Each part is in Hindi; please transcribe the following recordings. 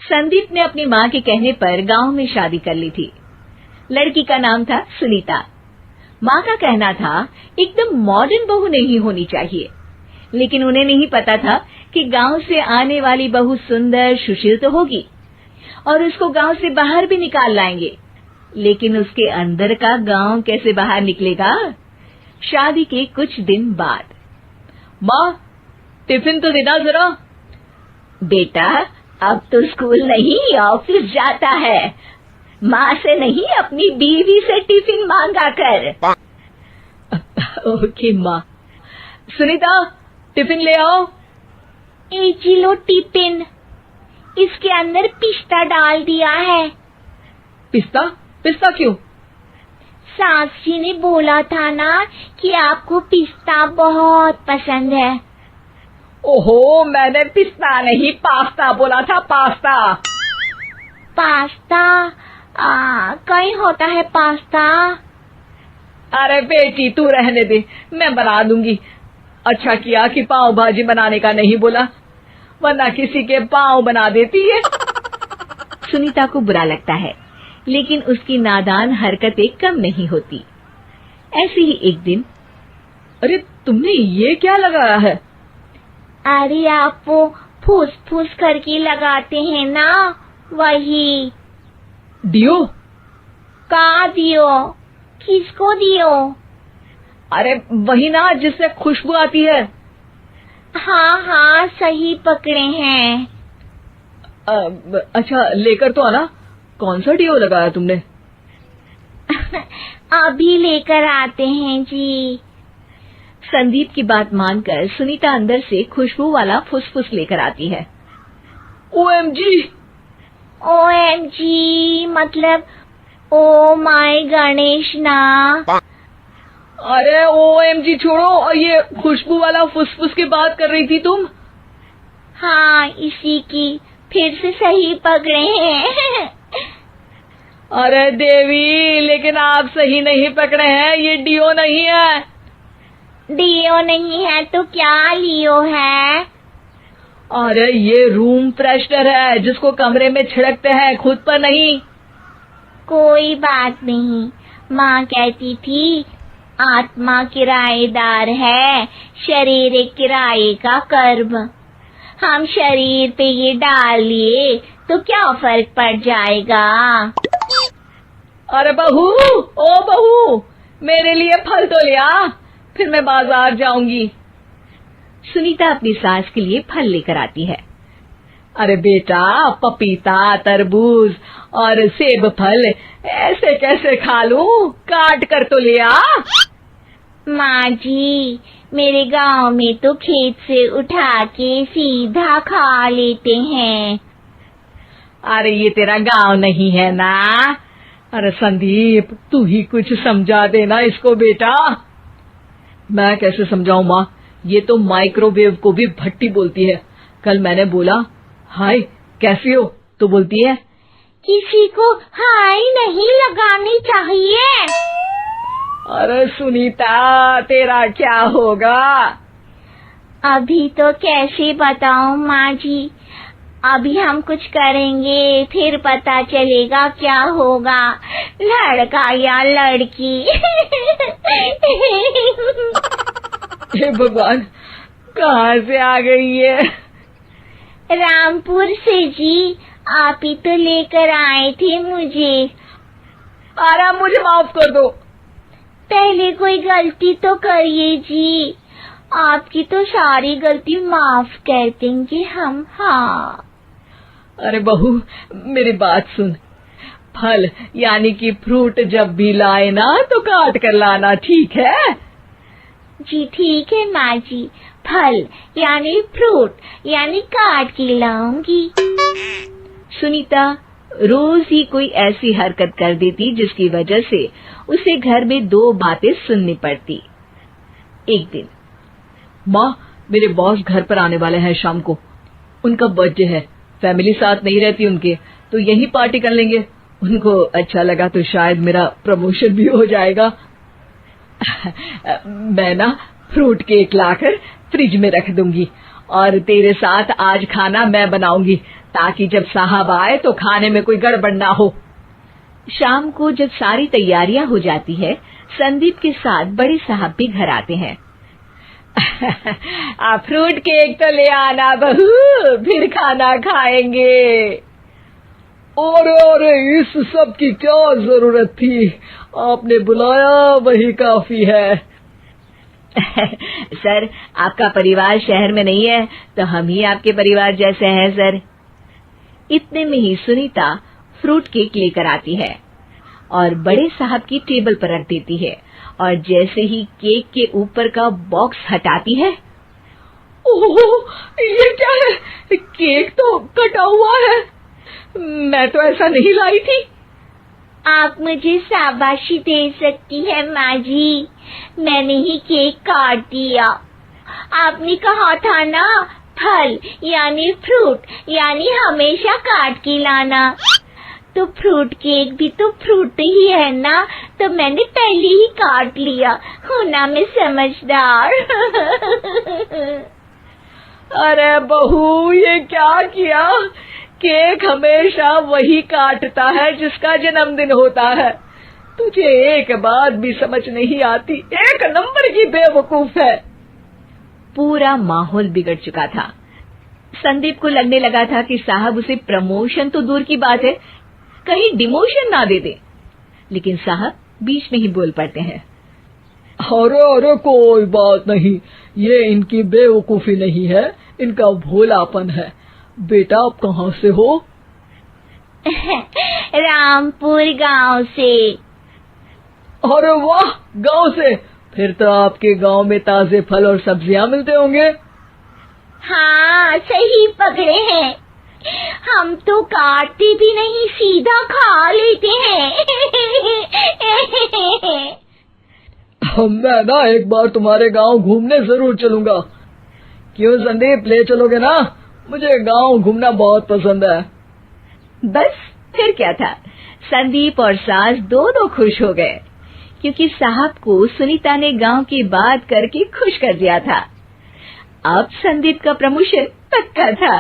संदीप ने अपनी माँ के कहने पर गांव में शादी कर ली थी। लड़की का नाम था सुनीता। माँ का कहना था एकदम मॉडर्न बहू नहीं होनी चाहिए, लेकिन उन्हें नहीं पता था कि गांव से आने वाली बहू सुंदर सुशील तो होगी और उसको गांव से बाहर भी निकाल लाएंगे, लेकिन उसके अंदर का गांव कैसे बाहर निकलेगा। शादी के कुछ दिन बाद, माँ टिफिन तो देना जरा। बेटा अब तो स्कूल नहीं ऑफिस जाता है, माँ से नहीं अपनी बीवी से टिफिन मांगा कर। ओके माँ। सुनीता टिफिन ले आओ। जी लो टिफिन, इसके अंदर पिस्ता डाल दिया है। पिस्ता? पिस्ता क्यों? सास जी ने बोला था ना कि आपको पिस्ता बहुत पसंद है। ओहो, मैंने पिस्ता नहीं पास्ता बोला था, पास्ता। पास्ता? कहीं होता है पास्ता? अरे बेटी तू रहने दे, मैं बना दूंगी। अच्छा किया कि पाव भाजी बनाने का नहीं बोला, वरना किसी के पाव बना देती है। सुनीता को बुरा लगता है, लेकिन उसकी नादान हरकतें कम नहीं होती। ऐसे ही एक दिन, अरे तुमने ये क्या लगाया है? अरे आप वो फूस फूस करके लगाते हैं ना, वही। डियो? का दियो? किसको दियो? अरे वही ना जिससे खुशबू आती है। हाँ सही पकड़े हैं। अच्छा लेकर तो आना। कौन सा डियो लगाया तुमने? अभी लेकर आते हैं जी। संदीप की बात मानकर सुनीता अंदर से खुशबू वाला फुसफुस लेकर आती है। ओएमजी! ओएमजी मतलब ओ माय गणेश ना। अरे ओएमजी छोड़ो, और ये खुशबू वाला फुसफुस की बात कर रही थी तुम? हाँ इसी की, फिर से सही पकड़े हैं। अरे देवी, लेकिन आप सही नहीं पकड़े हैं, ये डियो नहीं है। डियो नहीं है तो क्या लियो है? अरे ये रूम फ्रेशनर है, जिसको कमरे में छिड़कते हैं, खुद पर नहीं। कोई बात नहीं, माँ कहती थी आत्मा किराएदार है, शरीर एक किराए का कर्म। हम शरीर पे ये डाल लिए तो क्या फर्क पड़ जाएगा। अरे बहू, ओ बहू, मेरे लिए फल तो ले आ, फिर मैं बाजार जाऊंगी। सुनीता अपनी सास के लिए फल लेकर आती है। अरे बेटा, पपीता, तरबूज और सेब फल ऐसे कैसे खा लूं? काट कर तो ले आ। माँ जी, मेरे गांव में तो खेत से उठा के सीधा खा लेते हैं। अरे ये तेरा गांव नहीं है ना। अरे संदीप, तू ही कुछ समझा देना इसको बेटा। मैं कैसे समझाऊं माँ, ये तो माइक्रोवेव को भी भट्टी बोलती है। कल मैंने बोला हाय कैसी हो, तो बोलती है किसी को हाय नहीं लगानी चाहिए। अरे सुनीता, तेरा क्या होगा? अभी तो कैसे बताऊं माँ जी, अभी हम कुछ करेंगे फिर पता चलेगा क्या होगा, लड़का या लड़की। हे भगवान, कहाँ से आ गई है? रामपुर से जी, आप ही तो लेकर आए थे मुझे। अरे मुझे माफ कर दो। पहले कोई गलती तो करिए जी, आपकी तो सारी गलती माफ कर देंगे हम। हाँ अरे बहू, मेरी बात सुन। फल यानी कि फ्रूट जब भी लाए ना तो काट कर लाना, ठीक है? जी ठीक है माँ जी, फल यानी फ्रूट यानी काट के लाऊंगी। सुनीता रोज ही कोई ऐसी हरकत कर देती जिसकी वजह से उसे घर में दो बातें सुननी पड़ती। एक दिन, माँ, मेरे बॉस घर पर आने वाले हैं शाम को। उनका बर्थडे है, फैमिली साथ नहीं रहती उनके, तो यही पार्टी कर लेंगे। उनको अच्छा लगा तो शायद मेरा प्रमोशन भी हो जाएगा। मैं ना फ्रूट केक लाकर फ्रिज में रख दूंगी और तेरे साथ आज खाना मैं बनाऊंगी, ताकि जब साहब आए तो खाने में कोई गड़बड़ ना हो। शाम को जब सारी तैयारियां हो जाती है, संदीप के साथ बड़े साहब भी घर आते हैं। फ्रूट केक तो ले आना बहू, फिर खाना खाएंगे। अरे इस सब की क्या जरूरत थी, आपने बुलाया वही काफी है। सर, आपका परिवार शहर में नहीं है तो हम ही आपके परिवार जैसे हैं सर। इतने में ही सुनीता फ्रूट केक लेकर आती है और बड़े साहब की टेबल पर रख देती है, और जैसे ही केक के ऊपर का बॉक्स हटाती है, ओह, ये क्या है? केक तो कटा हुआ है। मैं तो ऐसा नहीं लाई थी। आप मुझे शाबाशी दे सकती है माँ जी, मैंने ही केक काट दिया। आपने कहा था ना, फल यानी फ्रूट यानी हमेशा काट के लाना, तो फ्रूट केक भी तो फ्रूट ही है ना, तो मैंने पहले ही काट लिया। हूँ ना मैं समझदार। अरे बहू, ये क्या किया? केक हमेशा वही काटता है जिसका जन्मदिन होता है। तुझे एक बात भी समझ नहीं आती, एक नंबर की बेवकूफ है। पूरा माहौल बिगड़ चुका था। संदीप को लगने लगा था कि साहब उसे प्रमोशन तो दूर की बात है, कहीं डिमोशन ना दे दे, लेकिन साहब बीच में ही बोल पड़ते हैं। अरे कोई बात नहीं, ये इनकी बेवकूफी नहीं है, इनका भोलापन है। बेटा आप कहाँ से हो? रामपुर गांव से। अरे वाह, गांव से? फिर तो आपके गांव में ताजे फल और सब्जियां मिलते होंगे। हाँ, सही पकड़े हैं। हम तो काटते भी नहीं, सीधा खा लेते हैं। मैं ना एक बार तुम्हारे गांव घूमने जरूर चलूंगा। क्यों संदीप, ले चलोगे ना? मुझे गांव घूमना बहुत पसंद है। बस फिर क्या था, संदीप और सास दोनों खुश हो गए, क्योंकि साहब को सुनीता ने गांव की बात करके खुश कर दिया था। अब संदीप का प्रमोशन पक्का था।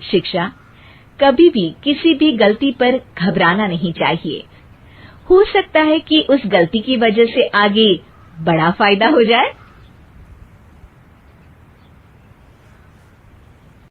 शिक्षा, कभी भी किसी भी गलती पर घबराना नहीं चाहिए। हो सकता है कि उस गलती की वजह से आगे बड़ा फायदा हो जाए।